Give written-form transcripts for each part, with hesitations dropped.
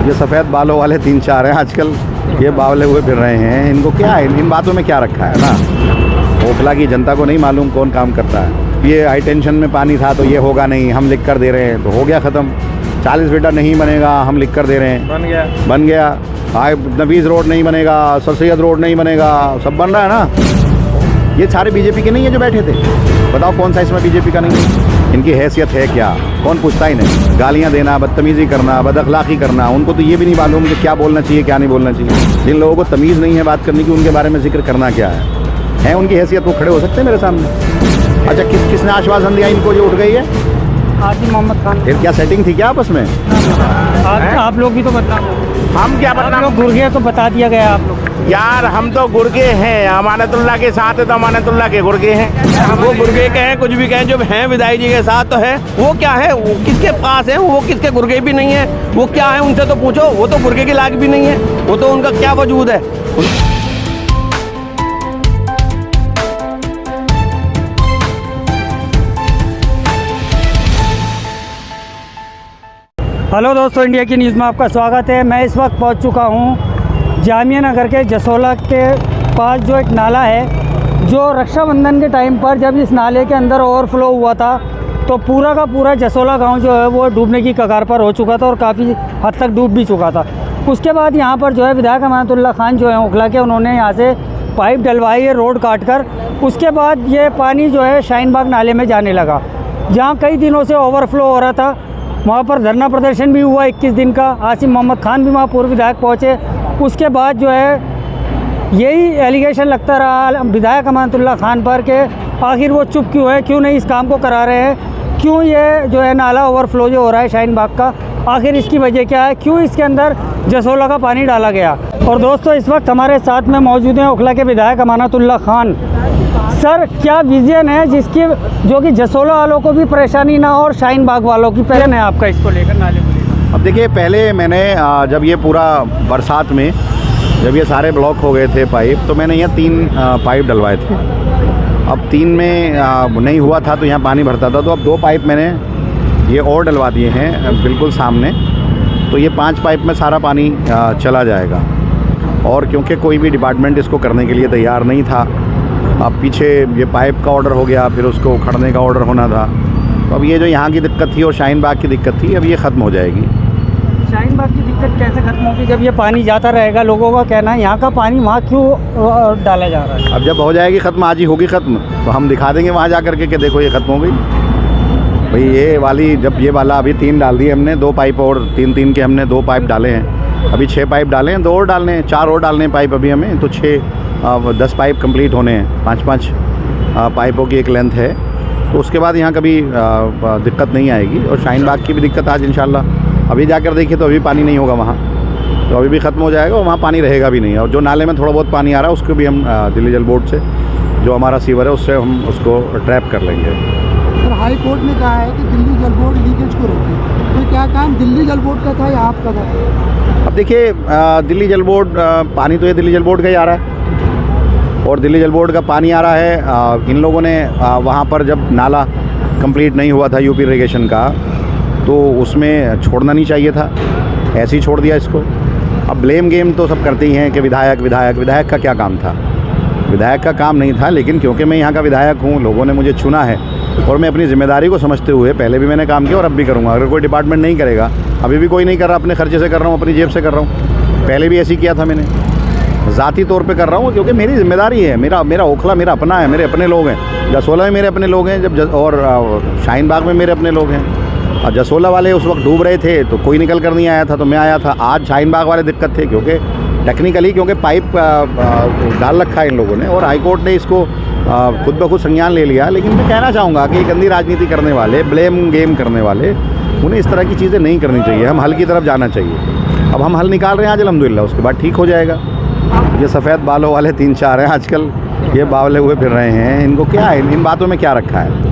ये सफ़ेद बालों वाले 3-4 हैं आजकल, ये बावले हुए फिर रहे हैं। इनको क्या है, इन बातों में क्या रखा है ना। ओखला की जनता को नहीं मालूम कौन काम करता है। ये हाई टेंशन में पानी था तो ये होगा नहीं, हम लिख कर दे रहे हैं, तो हो गया ख़त्म। 40 मीटर नहीं बनेगा, हम लिख कर दे रहे हैं, बन गया। नवीज़ रोड नहीं बनेगा, सर सैयद रोड नहीं बनेगा, सब बन रहा है ना। ये सारे बीजेपी के नहीं है जो बैठे थे। बताओ कौन सा इसमें बीजेपी का नहीं है? इनकी हैसियत है क्या, कौन पूछता ही नहीं। गालियाँ देना, बदतमीज़ी करना, बदअखलाक़ी करना, उनको तो ये भी नहीं मालूम कि क्या बोलना चाहिए क्या नहीं बोलना चाहिए। जिन लोगों को तमीज़ नहीं है बात करने की, उनके बारे में जिक्र करना क्या है उनकी हैसियत, वो खड़े हो सकते हैं मेरे सामने? अच्छा, किसने आश्वासन दिया इनको जो उठ गई है? आसिम मोहम्मद खान। फिर क्या सेटिंग थी क्या आपस में? आप लोग भी तो बदनाम, हम क्या बदनाम? लोग गुर्गे तो बता दिया गया आप लोग। यार हम तो गुर्गे हैं, अमानतुल्लाह के साथ है तो अमानतुल्लाह के गुर्गे हैं। वो गुर्गे कहें कुछ भी कहें, जो हैं विदाई जी के साथ तो है। वो क्या है, वो किसके पास है, वो किसके गुर्गे भी नहीं है। वो क्या है उनसे तो पूछो, वो तो गुर्गे के लायक भी नहीं है। वो तो उनका क्या वजूद है। हेलो दोस्तों, इंडिया की न्यूज़ में आपका स्वागत है। मैं इस वक्त पहुंच चुका हूं जामिया नगर के जसोला के पास, जो एक नाला है, जो रक्षाबंधन के टाइम पर जब इस नाले के अंदर ओवरफ्लो हुआ था तो पूरा का पूरा जसोला गांव जो है वो डूबने की कगार पर हो चुका था और काफ़ी हद तक डूब भी चुका था। उसके बाद यहां पर जो है विधायक अमानतुल्लाह खान जो है ओखला के, उन्होंने यहाँ से पाइप डलवाई है रोड काट कर। उसके बाद ये पानी जो है शाहीन बाग नाले में जाने लगा, जहाँ कई दिनों से ओवरफ्लो हो रहा था। वहाँ पर धरना प्रदर्शन भी हुआ 21 दिन का। आसिम मोहम्मद खान भी वहाँ पूर्व विधायक पहुँचे। उसके बाद जो है यही एलिगेशन लगता रहा विधायक अमानतुल्लाह खान पर कि आखिर वो चुप क्यों है, क्यों नहीं इस काम को करा रहे हैं, क्यों ये जो है नाला ओवरफ्लो जो हो रहा है शाहीन बाग का, आखिर इसकी वजह क्या है, क्यों इसके अंदर जसोला का पानी डाला गया। और दोस्तों, इस वक्त हमारे साथ में मौजूद हैं ओखला के विधायक अमानतुल्लाह खान। सर, क्या विजन है जिसकी जो कि जसोला वालों को भी परेशानी ना हो और शाहीन बाग वालों की पहले है आपका इसको लेकर, नाले को लेकर? अब देखिए, पहले मैंने जब ये पूरा बरसात में जब ये सारे ब्लॉक हो गए थे पाइप, तो मैंने यहाँ 3 पाइप डलवाए थे। अब 3 में नहीं हुआ था तो यहाँ पानी भरता था, तो अब 2 पाइप मैंने ये और डलवा दिए हैं बिल्कुल सामने। तो ये 5 पाइप में सारा पानी चला जाएगा। और क्योंकि कोई भी डिपार्टमेंट इसको करने के लिए तैयार नहीं था, अब पीछे ये पाइप का ऑर्डर हो गया, फिर उसको उखड़ने का ऑर्डर होना था, तो अब ये जो यहाँ की दिक्कत थी और शाहीन बाग की दिक्कत थी, अब ये ख़त्म हो जाएगी। शाहीन बाग की दिक्कत कैसे ख़त्म होगी जब ये पानी जाता रहेगा? लोगों का कहना है यहाँ का पानी वहाँ क्यों डाला जा रहा है? अब जब हो जाएगी ख़त्म, आज ही होगी ख़त्म, तो हम दिखा देंगे वहाँ जा करके कि देखो ये ख़त्म हो गई भाई। ये वाली जब ये वाला अभी 3 डाल दिए हमने, 2 पाइप और 3 के हमने 2 पाइप डाले हैं। अभी 6 पाइप डाले हैं, 2 और डालने हैं, 4 और डालने हैं पाइप अभी हमें, तो 10 पाइप कंप्लीट होने हैं। 5-5 पाइपों की एक लेंथ है, तो उसके बाद यहाँ कभी दिक्कत नहीं आएगी। और शाहीन बाग की भी दिक्कत आज इंशाल्लाह अभी जाकर देखिए तो अभी पानी नहीं होगा वहाँ, तो अभी भी ख़त्म हो जाएगा और वहाँ पानी रहेगा भी नहीं। और जो नाले में थोड़ा बहुत पानी आ रहा है उसको भी हम दिल्ली जल बोर्ड से, जो हमारा सीवर है, उससे हम उसको ट्रैप कर लेंगे। सर, हाई कोर्ट ने कहा है कि दिल्ली जल बोर्ड लीकेज को रोके, तो क्या काम दिल्ली जल बोर्ड का था या आपका था? अब देखिए, दिल्ली जल बोर्ड पानी तो ये दिल्ली जल बोर्ड का ही आ रहा है और दिल्ली जल बोर्ड का पानी आ रहा है। इन लोगों ने वहाँ पर जब नाला कंप्लीट नहीं हुआ था यूपी इरिगेशन का, तो उसमें छोड़ना नहीं चाहिए था, ऐसे ही छोड़ दिया इसको। अब ब्लेम गेम तो सब करते ही हैं कि विधायक विधायक विधायक का क्या काम था? विधायक का काम नहीं था, लेकिन क्योंकि मैं यहाँ का विधायक हूँ, लोगों ने मुझे चुना है और मैं अपनी ज़िम्मेदारी को समझते हुए पहले भी मैंने काम किया और अब भी करूँगा। अगर कोई डिपार्टमेंट नहीं करेगा, अभी भी कोई नहीं कर रहा, अपने खर्चे से कर रहा हूँ, अपनी जेब से कर रहा हूँ, पहले भी ऐसे ही किया था मैंने, ज़ाती तौर पे कर रहा हूँ क्योंकि मेरी ज़िम्मेदारी है। मेरा ओखला मेरा अपना है, मेरे अपने लोग हैं। जसोला में मेरे अपने लोग हैं, और शाहीन बाग में मेरे अपने लोग हैं। और जसोला वाले उस वक्त डूब रहे थे तो कोई निकल कर नहीं आया था, तो मैं आया था। आज शाहीन बाग वाले दिक्कत थे क्योंकि टेक्निकली क्योंकि पाइप डाल रखा है इन लोगों ने और हाई कोर्ट ने इसको खुद ब खुद संज्ञान ले लिया। लेकिन मैं कहना चाहूँगा कि गंदी राजनीति करने वाले, ब्लेम गेम करने वाले, उन्हें इस तरह की चीज़ें नहीं करनी चाहिए। हम हल की तरफ जाना चाहिए। अब हम हल निकाल रहे हैं आज अल्हम्दुलिल्लाह, उसके बाद ठीक हो जाएगा। ये सफ़ेद बालों वाले 3-4 हैं आजकल, ये बावले हुए फिर रहे हैं। इनको क्या है, इन बातों में क्या रखा है?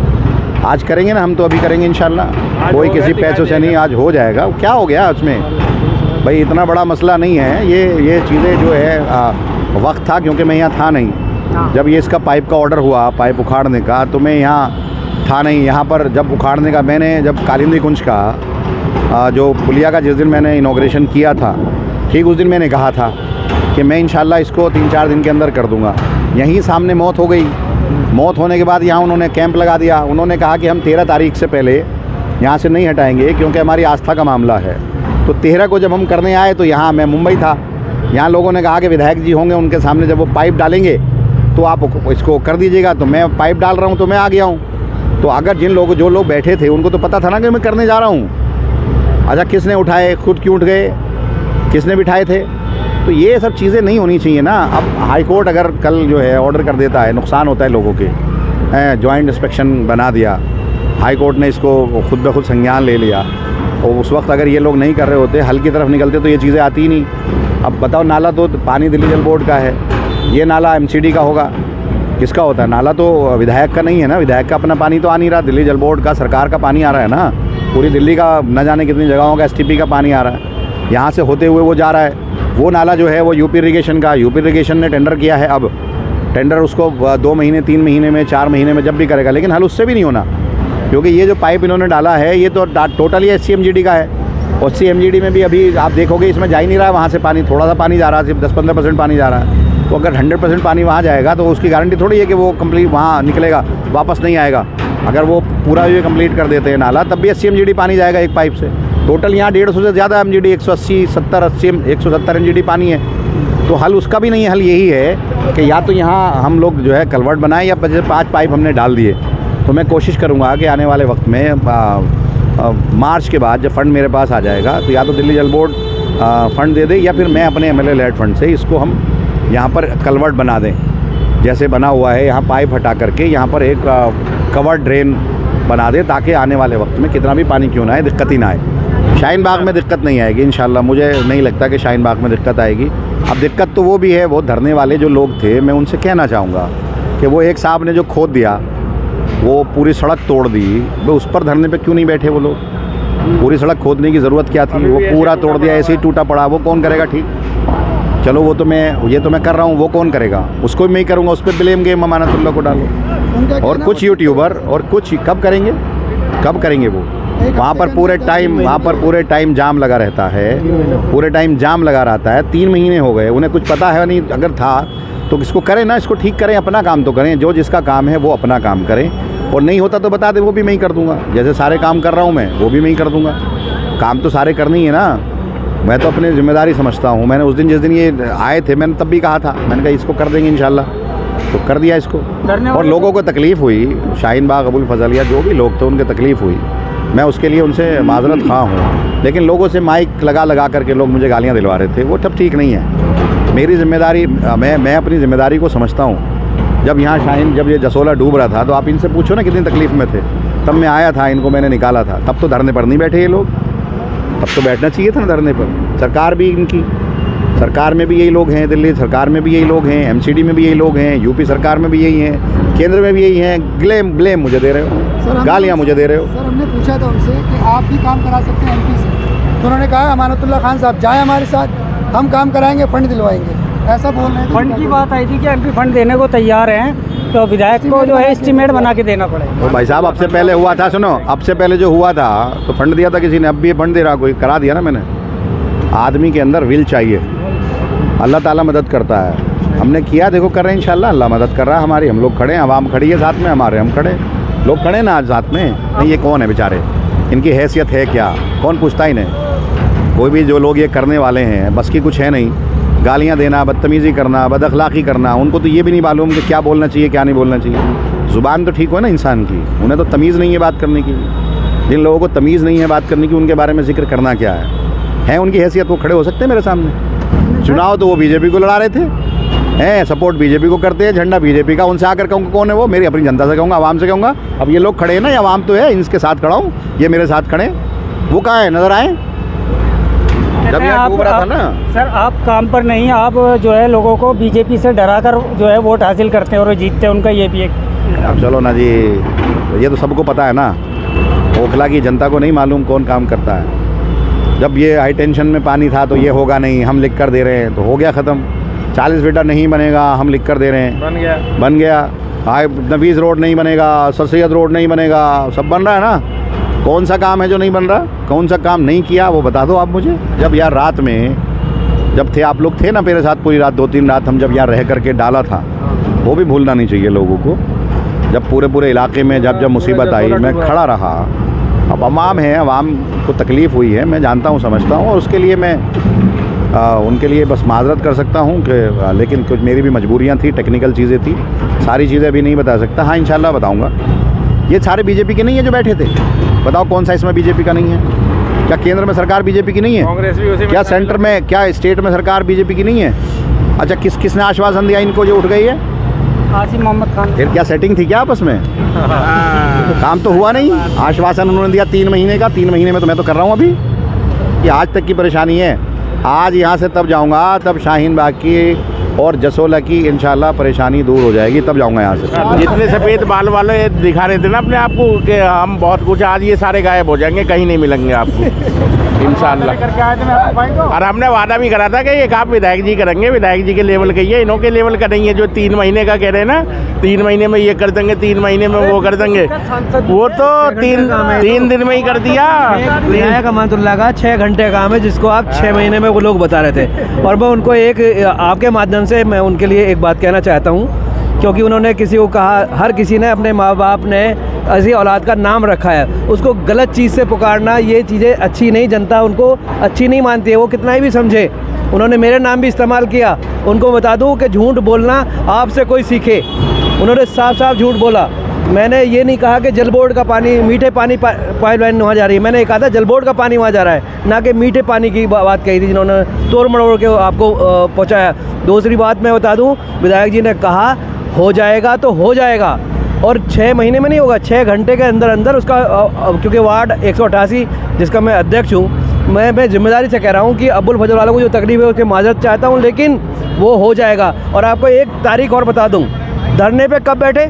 आज करेंगे ना हम, तो अभी करेंगे इंशाल्लाह, कोई किसी पैसों से नहीं, आज हो जाएगा। क्या हो गया उसमें भाई, इतना बड़ा मसला नहीं है। ये चीज़ें जो है वक्त था क्योंकि मैं यहाँ था नहीं जब ये इसका पाइप का ऑर्डर हुआ, पाइप उखाड़ने का, तो मैं यहाँ था नहीं। यहाँ पर जब उखाड़ने का मैंने जब कालिंदी कुंज का जो पुलिया का जिस दिन मैंने इनॉग्रेशन किया था, ठीक उस दिन मैंने कहा था कि मैं इंशाल्लाह इसको 3-4 दिन के अंदर कर दूंगा। यहीं सामने मौत हो गई। मौत होने के बाद यहाँ उन्होंने कैंप लगा दिया। उन्होंने कहा कि हम 13 तारीख से पहले यहाँ से नहीं हटाएंगे क्योंकि हमारी आस्था का मामला है। तो 13 को जब हम करने आए तो यहाँ मैं मुंबई था। यहाँ लोगों ने कहा कि विधायक जी होंगे, उनके सामने जब वो पाइप डालेंगे तो आप इसको कर दीजिएगा। तो मैं पाइप डाल रहा हूँ तो मैं आ गया हूँ। तो अगर जो लोग बैठे थे उनको तो पता था ना कि मैं करने जा रहा हूँ। अच्छा, किसने उठाए, खुद क्यों उठ गए, किसने बिठाए थे? तो ये सब चीज़ें नहीं होनी चाहिए ना। अब हाई कोर्ट अगर कल जो है ऑर्डर कर देता है, नुकसान होता है लोगों के, जॉइंट इंस्पेक्शन बना दिया, हाई कोर्ट ने इसको खुद ब खुद संज्ञान ले लिया, और उस वक्त अगर ये लोग नहीं कर रहे होते, हल की तरफ निकलते, तो ये चीज़ें आती ही नहीं। अब बताओ, नाला तो पानी दिल्ली जल बोर्ड का है, ये नाला एमसीडी का होगा, किसका होता है? नाला तो विधायक का नहीं है ना, विधायक का अपना पानी तो आ नहीं रहा, दिल्ली जल बोर्ड का, सरकार का पानी आ रहा है ना। पूरी दिल्ली का न जाने कितनी जगहों का एसटीपी का पानी आ रहा है, यहाँ से होते हुए वो जा रहा है। वो नाला जो है वो यूपी इरिगेशन का, यूपी इरिगेशन ने टेंडर किया है। अब टेंडर उसको 2 महीने, 3 महीने में, 4 महीने में जब भी करेगा, लेकिन हल उससे भी नहीं होना, क्योंकि ये जो पाइप इन्होंने डाला है ये तो टोटली SCMGD का है। और SCMGD में भी अभी आप देखोगे इसमें जा ही नहीं रहा है, वहाँ से पानी, थोड़ा सा पानी जा रहा है, सिर्फ 10-15% पानी जा रहा है। तो अगर 100% पानी वहाँ जाएगा तो उसकी गारंटी थोड़ी है कि वो कंप्लीट वहाँ निकलेगा, वापस नहीं आएगा। अगर वो पूरा ये कंप्लीट कर देते हैं नाला, तब भी SCMGD पानी जाएगा एक पाइप से। टोटल यहाँ 150 से ज़्यादा MGD, 170 MGD पानी है। तो हल उसका भी नहीं है, हल यही है कि या तो यहाँ हम लोग जो है कलवर्ट बनाएं, या 5 पाइप हमने डाल दिए। तो मैं कोशिश करूँगा कि आने वाले वक्त में मार्च के बाद जब फंड मेरे पास आ जाएगा, तो या तो दिल्ली जल बोर्ड फंड दे दे, या फिर मैं अपने MLA लेड फंड से इसको हम यहाँ पर कलवर्ट बना दें, जैसे बना हुआ है। यहाँ पाइप हटा करके यहाँ पर एक कवर्ड ड्रेन बना दे, ताकि आने वाले वक्त में कितना भी पानी क्यों ना आए, दिक्कत ही ना आए। शाहीन बाग में दिक्कत नहीं आएगी इंशाल्लाह, मुझे नहीं लगता कि शाहीन बाग में दिक्कत आएगी। अब दिक्कत तो वो भी है, वो धरने वाले जो लोग थे, मैं उनसे कहना चाहूँगा कि वो एक साहब ने जो खोद दिया, वो पूरी सड़क तोड़ दी, वो उस पर धरने पे क्यों नहीं बैठे वो लोग? पूरी सड़क खोदने की ज़रूरत क्या थी? वो पूरा तोड़ दिया, ऐसे ही टूटा पड़ा, वो कौन करेगा? ठीक, चलो वो तो ये तो मैं कर रहा हूँ, वो कौन करेगा? उसको भी मैं ही करूँगा, उस पर ब्लेम गेम अमानतुल्लाह को डालो। और कुछ यूट्यूबर और कुछ कब करेंगे वो? वहाँ पर पूरे टाइम जाम लगा रहता है, पूरे टाइम जाम लगा रहता है। 3 महीने हो गए, उन्हें कुछ पता है नहीं। अगर था तो इसको करें ना, इसको ठीक करें, अपना काम तो करें। जो जिसका काम है वो अपना काम करें, और नहीं होता तो बता दे, वो भी मैं ही कर दूँगा। जैसे सारे काम कर रहा हूँ मैं, वो भी मैं ही कर दूँगा। काम तो सारे करने ही है ना, मैं तो अपनी जिम्मेदारी समझता हूँ। मैंने उस दिन जिस दिन ये आए थे, मैंने तब भी कहा था, मैंने कहा इसको कर देंगे इंशाल्लाह, तो कर दिया इसको। और लोगों को तकलीफ़ हुई, शाहीन बाग, अबुल फजल या जो भी लोग थे, उनके तकलीफ़ हुई, मैं उसके लिए उनसे माजरत ख़्वाह हूँ। लेकिन लोगों से माइक लगा करके लोग मुझे गालियाँ दिलवा रहे थे, वो तब ठीक नहीं है। मेरी ज़िम्मेदारी, मैं अपनी ज़िम्मेदारी को समझता हूँ। जब ये जसोला डूब रहा था, तो आप इनसे पूछो ना कितनी तकलीफ़ में थे, तब मैं आया था, इनको मैंने निकाला था। तब तो धरने पर नहीं बैठे ये लोग, तब तो बैठना चाहिए था ना धरने पर। सरकार भी इनकी, सरकार में भी यही लोग हैं, दिल्ली सरकार में भी यही लोग हैं, MCD में भी यही लोग हैं, यूपी सरकार में भी यही हैं, केंद्र में भी यही हैं। ब्लेम मुझे दे रहे हो, गालियाँ मुझे दे रहे हो। सर, हमने पूछा था उनसे कि आप भी काम करा सकते हैं MP से, तो उन्होंने कहा अमानतुल्लाह खान साहब जाए हमारे साथ, हम काम कराएंगे, फंड दिलवाएंगे, ऐसा बोल रहे थे। फंड की बात आई थी कि MP फंड देने को तैयार हैं, तो विधायक को जो है एस्टीमेट बना के देना पड़ेगा। तो भाई साहब, अब से पहले हुआ था, सुनो, अब से पहले जो हुआ था तो फंड दिया था किसी ने, अब भी फंड दे रहा कोई, करा दिया ना मैंने। आदमी के अंदर विल चाहिए, अल्लाह ताला मदद करता है। हमने किया, देखो कर रहे हैं, इंशाल्लाह अल्लाह मदद कर रहा है हमारी। हम लोग खड़े हैं, आवाम खड़ी है साथ में हमारे, हम खड़े, लोग खड़े ना आज साथ में। नहीं, ये कौन है बेचारे, इनकी हैसियत है क्या, कौन पूछता ही नहीं। कोई भी जो लोग ये करने वाले हैं, बस की कुछ है नहीं। गालियाँ देना, बदतमीज़ी करना, बदअखलाक़ी करना, उनको तो ये भी नहीं मालूम कि क्या बोलना चाहिए, क्या नहीं बोलना चाहिए। ज़ुबान तो ठीक हो ना इंसान की, उन्हें तो तमीज़ नहीं है बात करने की। जिन लोगों को तमीज़ नहीं है बात करने की, उनके बारे में जिक्र करना क्या है उनकी हैसियत, वो खड़े हो सकते हैं मेरे सामने। चुनाव तो वो बीजेपी को लड़ा रहे थे, हैं सपोर्ट बीजेपी को करते हैं, झंडा बीजेपी का। उनसे आकर कहूँगा कौन है वो, मेरी अपनी जनता से कहूँगा, आवाम से कहूँगा। अब ये लोग खड़े हैं ना, ये आवाम तो है, इनके साथ खड़ा हूँ, ये मेरे साथ खड़े, वो कहाँ है, नज़र आए जब यहाँ डूब रहा था ना। सर, आप काम पर नहीं, आप जो है लोगों को बीजेपी से डरा कर जो है वोट हासिल करते हैं और जीतते हैं, उनका ये भी एक। अब चलो ना जी, ये तो सबको पता है ना, ओखला की जनता को नहीं मालूम कौन काम करता है। जब ये हाई टेंशन में पानी था तो ये होगा नहीं, हम लिख कर दे रहे हैं, तो हो गया ख़त्म। 40 फीटा नहीं बनेगा, हम लिख कर दे रहे हैं, बन गया। हाई नफीस रोड नहीं बनेगा, सर सैयद रोड नहीं बनेगा, सब बन रहा है ना। कौन सा काम है जो नहीं बन रहा, कौन सा काम नहीं किया वो बता दो आप मुझे। जब यार रात में जब थे आप लोग थे ना मेरे साथ पूरी रात, 2-3 रात हम जब यहाँ रह करके डाला था, वो भी भूलना नहीं चाहिए लोगों को। जब पूरे इलाके में जब मुसीबत आई मैं खड़ा रहा। अब अवाम है, अवाम को तकलीफ़ हुई है, मैं जानता हूँ, समझता हूँ, और उसके लिए मैं उनके लिए बस माजरत कर सकता हूँ कि लेकिन कुछ मेरी भी मजबूरियाँ थी, टेक्निकल चीज़ें थी, सारी चीज़ें अभी नहीं बता सकता। हाँ इंशाल्लाह बताऊँगा। ये सारे बीजेपी के नहीं है जो बैठे थे, बताओ कौन सा इसमें बीजेपी का नहीं है? क्या केंद्र में सरकार बीजेपी की नहीं है? कांग्रेस भी उसी में, क्या सेंटर में, क्या स्टेट में सरकार बीजेपी की नहीं है? अच्छा किसने आश्वासन दिया इनको जो उठ गई है? आसिम मोहम्मद खान। फिर क्या सेटिंग थी क्या आपस में? काम तो हुआ नहीं। आश्वासन उन्होंने दिया 3 महीने का, 3 महीने में तो मैं तो कर रहा हूँ अभी, कि आज तक की परेशानी है। आज यहाँ से तब जाऊँगा तब शाहीन बाग की और जसोला की इंशाल्लाह परेशानी दूर हो जाएगी, तब जाऊँगा यहाँ से। जितने सफ़ेद बाल वाले दिखा रहे थे ना अपने आप को कि हम बहुत कुछ, आज ये सारे गायब हो जाएंगे, कहीं नहीं मिलेंगे आपको इंशाल्लाह। और हमने वादा भी करा था कि ये काम विधायक जी करेंगे, विधायक जी के लेवल का, ये इन्हों के लेवल का नहीं है। जो 3 महीने का कह रहे हैं ना, 3 महीने में ये कर देंगे, 3 महीने में वो कर देंगे, वो तो 3 दिन में ही कर दिया। विधायक अमानतुल्लाह का 6 घंटे काम है, जिसको आप 6 महीने में वो लोग बता रहे थे। और मैं उनको आपके माध्यम से मैं उनके लिए एक बात कहना चाहता हूँ, क्योंकि उन्होंने किसी को कहा, हर किसी ने अपने माँ बाप ने ऐसी औलाद का नाम रखा है, उसको गलत चीज़ से पुकारना, ये चीज़ें अच्छी नहीं, जनता उनको अच्छी नहीं मानती है, वो कितना ही भी समझे। उन्होंने मेरे नाम भी इस्तेमाल किया। उनको बता दूं कि झूठ बोलना आपसे कोई सीखे। उन्होंने साफ साफ झूठ बोला। मैंने ये नहीं कहा कि जल बोर्ड का पानी, मीठे पानी पाइपलाइन वहाँ जा रही है। मैंने ये कहा था जल बोर्ड का पानी वहाँ जा रहा है, ना कि मीठे पानी की बात कही थी जिन्होंने तोड़ मड़ोड़ के आपको पहुँचाया। दूसरी बात मैं बता दूँ, विधायक जी ने कहा हो जाएगा तो हो जाएगा, और 6 महीने में नहीं होगा, 6 घंटे के अंदर अंदर उसका, क्योंकि वार्ड 188 जिसका मैं अध्यक्ष हूँ, मैं जिम्मेदारी से कह रहा हूँ कि अब्बुल फजल वालों को जो तकलीफ है उसकी माजरत चाहता हूँ, लेकिन वो हो जाएगा। और आपको एक तारीख और बता दूँ, धरने पे कब बैठे?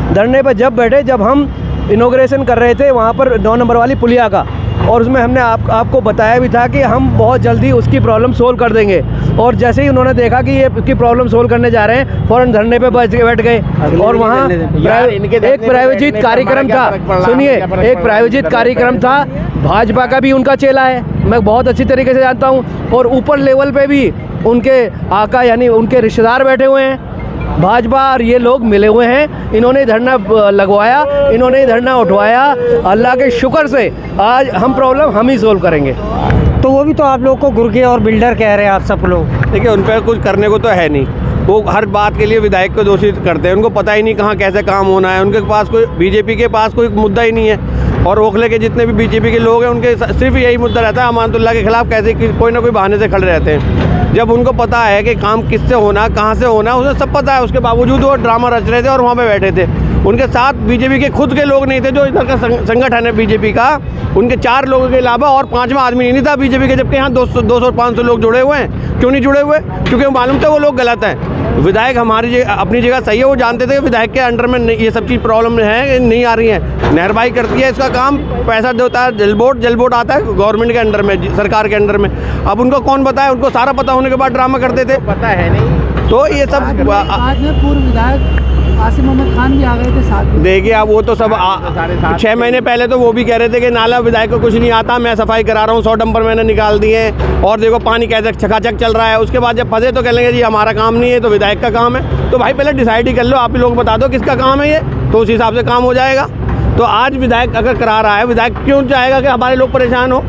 धरने पे जब बैठे जब हम इनॉग्रेशन कर रहे थे वहाँ पर 9 नंबर वाली पुलिया का, और उसमें हमने आपको बताया भी था कि हम बहुत जल्दी उसकी प्रॉब्लम सोल्व कर देंगे। और जैसे ही उन्होंने देखा कि ये उसकी प्रॉब्लम सोल्व करने जा रहे हैं, फ़ौरन धरने पे बैठ गए। और वहाँ एक प्रायोजित कार्यक्रम था, सुनिए, एक प्रायोजित कार्यक्रम था, भाजपा का भी उनका चेला है, मैं बहुत अच्छी तरीके से जानता हूँ। और ऊपर लेवल पे भी उनके आका यानी उनके रिश्तेदार बैठे हुए हैं, भाजपा और ये लोग मिले हुए हैं। इन्होंने धरना लगवाया, इन्होंने धरना उठवाया। अल्लाह के शुक्र से आज हम प्रॉब्लम हम ही सोल्व करेंगे। तो वो भी तो आप लोग को गुर्गे और बिल्डर कह रहे हैं आप सब लोग। देखिए उन पर कुछ करने को तो है नहीं, वो हर बात के लिए विधायक को दोषी करते हैं। उनको पता ही नहीं कहाँ कैसे काम होना है, उनके पास कोई, बीजेपी के पास कोई मुद्दा ही नहीं है। और ओखले के जितने भी बीजेपी के लोग हैं उनके सिर्फ यही मुद्दा रहता है, अमानतुल्लाह के खिलाफ कैसे कोई ना कोई बहाने से खड़े रहते हैं। जब उनको पता है कि काम किससे होना, कहाँ से होना, उन्हें सब पता है, उसके बावजूद वो ड्रामा रच रहे थे और वहाँ पे बैठे थे। उनके साथ बीजेपी के खुद के लोग नहीं थे, जो इधर का संगठन है बीजेपी का, उनके 4 लोगों के अलावा और 5वां आदमी नहीं था बीजेपी के, जबकि यहाँ 200-500 लोग जुड़े हुए हैं। क्यों नहीं जुड़े हुए? क्योंकि मालूम था वो लोग गलत हैं। विधायक हमारी अपनी जगह सही है, वो जानते थे कि विधायक के अंडर में ये सब चीज़ प्रॉब्लम है, नहीं आ रही है। नहरबाई करती है इसका काम, पैसा देता है जल बोर्ड आता है गवर्नमेंट के अंडर में, सरकार के अंडर में। अब उनको कौन बताए? उनको सारा पता होने के बाद ड्रामा करते थे, पता है नहीं। तो ये सब आज में पूर्व विधायक आसिम मोहम्मद खान भी आ गए थे साथ में। देखिए अब वो तो सब 6 महीने पहले तो वो भी कह रहे थे कि नाला विधायक को कुछ नहीं आता, मैं सफाई करा रहा हूँ, 100 डंपर मैंने निकाल दिए और देखो पानी कैसे चकाचक चल रहा है। उसके बाद जब फंसे तो कह लेंगे जी हमारा काम नहीं है, तो विधायक का काम है। तो भाई पहले डिसाइड ही कर लो, आप ही लोग बता दो किसका काम है ये, तो उस हिसाब से काम हो जाएगा। तो आज विधायक अगर करा रहा है, विधायक क्यों चाहेगा कि हमारे लोग परेशान हो?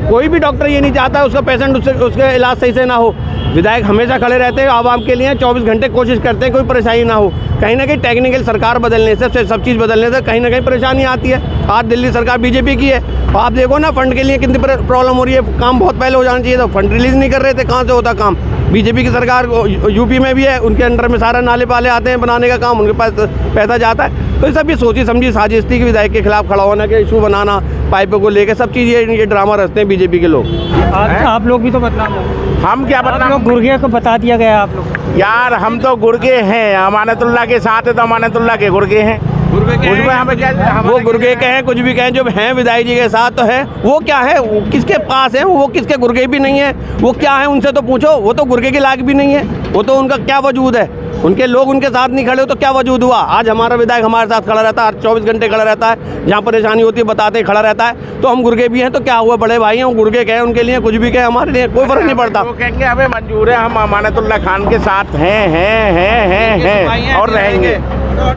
कोई भी डॉक्टर ये नहीं चाहता उसका पेशेंट उसके इलाज सही से ना हो। विधायक हमेशा खड़े रहते हैं आवाम के लिए, 24 घंटे कोशिश करते हैं कोई परेशानी ना हो। कहीं ना कहीं टेक्निकल सरकार बदलने से, सब चीज़ बदलने से कहीं ना कहीं परेशानी आती है। आज दिल्ली सरकार बीजेपी की है, आप देखो ना फंड के लिए कितनी प्रॉब्लम हो रही है। काम बहुत पहले हो जाना चाहिए था, फंड रिलीज़ नहीं कर रहे थे, कहाँ से होता काम। बीजेपी की सरकार यूपी में भी है, उनके अंडर में सारा नाले पाले आते हैं बनाने का काम, उनके पास पैसा जाता है। तो ये सब ये सोची समझी साजिश थी कि विधायक के खिलाफ खड़ा होना, के इशू बनाना, पाइपों को लेकर सब चीज़ ये ड्रामा रचते हैं बीजेपी के लोग। आप लोग भी तो बदनाम हो। हम क्या बदनाम? लोग गुर्गे को बता दिया गया आप लोग। यार हम तो गुर्गे हैं, अमानतुल्लाह के साथ है तो अमानतुल्लाह के गुर्गे हैं। उसमें हमें क्या, वो गुर्गे के हैं, कुछ भी कहें, जो हैं विदाई जी के साथ तो है, वो क्या है, वो किसके पास है, वो किसके गुर्गे भी नहीं है, वो क्या है उनसे तो पूछो, वो तो गुर्गे के लायक भी नहीं है, वो तो उनका क्या वजूद है, उनके लोग उनके साथ नहीं खड़े हो तो क्या वजूद हुआ। आज हमारा विधायक हमारे साथ खड़ा रहता है, 24 घंटे खड़ा रहता है, जहाँ परेशानी होती है बताते खड़ा रहता है, तो हम गुर्गे भी हैं तो क्या हुआ, बड़े भाई हैं, वो गुर्गे कहें उनके लिए कुछ भी कहें, हमारे लिए कोई फर्क नहीं पड़ता। वो कहेंगे हमें मंजूर है, हम अमानतुल्लाह खान के साथ हैं और रहेंगे।